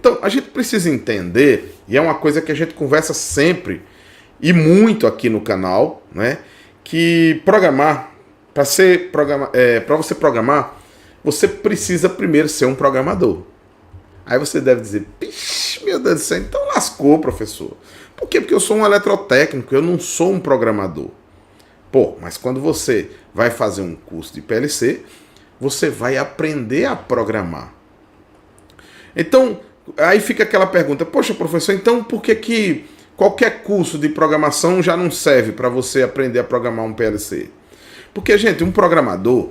Então, a gente precisa entender, e é uma coisa que a gente conversa sempre e muito aqui no canal, né? Que programar, para você programar, você precisa primeiro ser um programador. Aí você deve dizer, pixe, meu Deus do céu, então lascou, professor. Por quê? Porque eu sou um eletrotécnico, eu não sou um programador. Pô, mas quando você vai fazer um curso de PLC, você vai aprender a programar. Então, aí fica aquela pergunta, poxa, professor, então por que qualquer curso de programação já não serve para você aprender a programar um PLC? Porque, gente, um programador,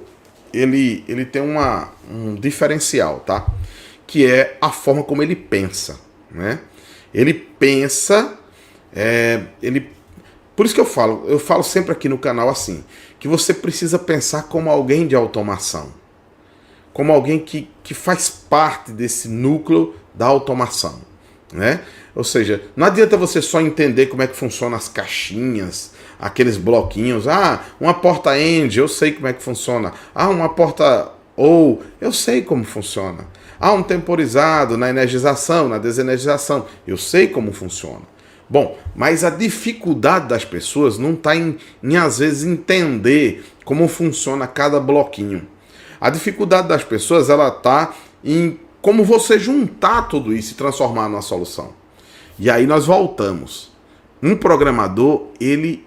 ele tem um diferencial, tá? Que é a forma como ele pensa, né? Ele pensa, por isso que eu falo sempre aqui no canal assim, que você precisa pensar como alguém de automação, como alguém que faz parte desse núcleo da automação, né? Ou seja, não adianta você só entender como é que funcionam as caixinhas, aqueles bloquinhos. Ah, uma porta END, eu sei como é que funciona. Ah, uma porta OU, eu sei como funciona. Ah, um temporizado na energização, na desenergização, eu sei como funciona. Bom, mas a dificuldade das pessoas não está em às vezes entender como funciona cada bloquinho. A dificuldade das pessoas ela está em como você juntar tudo isso e transformar numa solução. E aí nós voltamos. Um programador, ele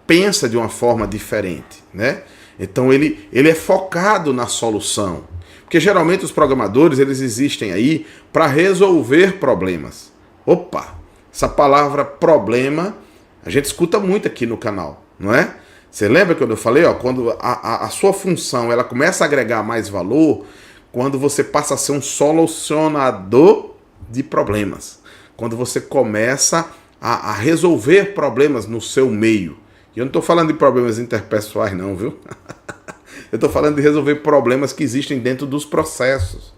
pensa de uma forma diferente, né? Então ele é focado na solução. Porque geralmente os programadores, eles existem aí para resolver problemas. Opa, essa palavra problema, a gente escuta muito aqui no canal, não é? Você lembra quando eu falei, ó, quando a sua função ela começa a agregar mais valor, quando você passa a ser um solucionador de problemas. Quando você começa a resolver problemas no seu meio. E eu não estou falando de problemas interpessoais não, viu? Eu estou falando de resolver problemas que existem dentro dos processos,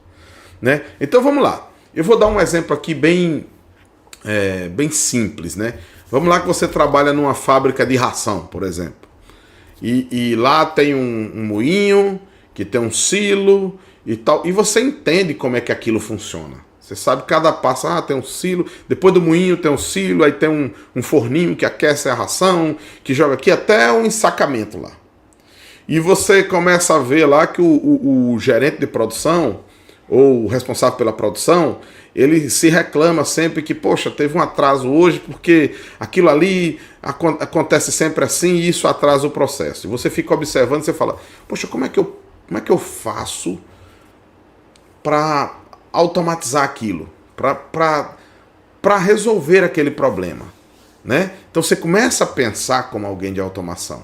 né? Então vamos lá. Eu vou dar um exemplo aqui bem simples, né? Vamos lá que você trabalha numa fábrica de ração, por exemplo. E lá tem um moinho, que tem um silo e tal. E você entende como é que aquilo funciona. Você sabe cada passo, tem um silo, depois do moinho tem um silo, aí tem um forninho que aquece a ração, que joga aqui até um ensacamento lá. E você começa a ver lá que o gerente de produção, ou o responsável pela produção, ele se reclama sempre que, poxa, teve um atraso hoje porque aquilo ali acontece sempre assim e isso atrasa o processo. E você fica observando e você fala, poxa, como é que eu faço para automatizar aquilo, para resolver aquele problema, né? Então você começa a pensar como alguém de automação.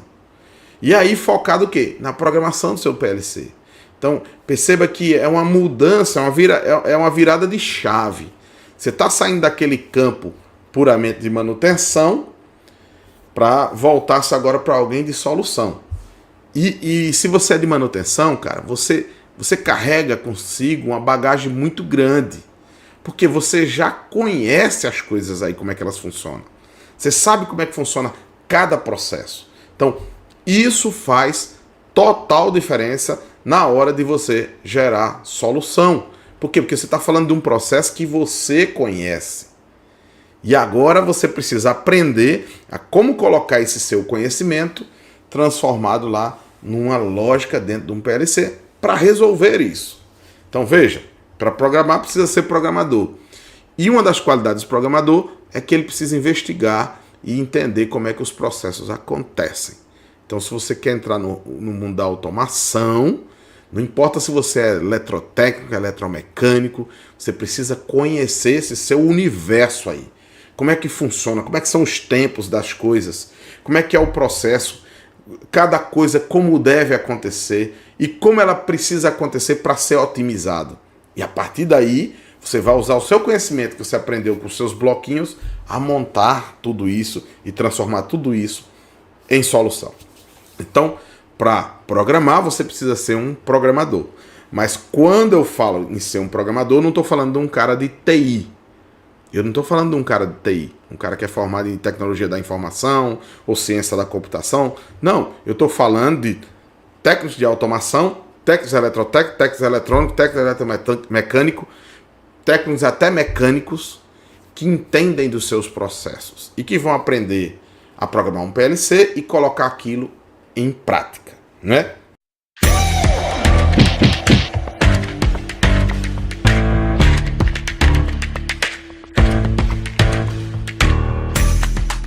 E aí focado o quê? Na programação do seu PLC. Então perceba que é uma mudança, é uma virada de chave. Você está saindo daquele campo puramente de manutenção para voltar-se agora para alguém de solução. E se você é de manutenção, cara, você carrega consigo uma bagagem muito grande, porque você já conhece as coisas aí, como é que elas funcionam. Você sabe como é que funciona cada processo. Então, isso faz total diferença na hora de você gerar solução. Por quê? Porque você está falando de um processo que você conhece. E agora você precisa aprender a como colocar esse seu conhecimento transformado lá numa lógica dentro de um PLC para resolver isso. Então veja, para programar precisa ser programador. E uma das qualidades do programador é que ele precisa investigar e entender como é que os processos acontecem. Então se você quer entrar no mundo da automação, não importa se você é eletrotécnico, eletromecânico, você precisa conhecer esse seu universo aí. Como é que funciona, como é que são os tempos das coisas, como é que é o processo, cada coisa como deve acontecer e como ela precisa acontecer para ser otimizado. E a partir daí, você vai usar o seu conhecimento que você aprendeu com os seus bloquinhos a montar tudo isso e transformar tudo isso em solução. Então, para programar, você precisa ser um programador. Mas quando eu falo em ser um programador, eu não estou falando de um cara de TI. Eu não estou falando de um cara de TI, um cara que é formado em tecnologia da informação ou ciência da computação. Não, eu estou falando de técnicos de automação, técnicos eletrotécnicos, técnicos eletrônicos, técnicos eletromecânicos, técnicos até mecânicos que entendem dos seus processos e que vão aprender a programar um PLC e colocar aquilo em prática, né?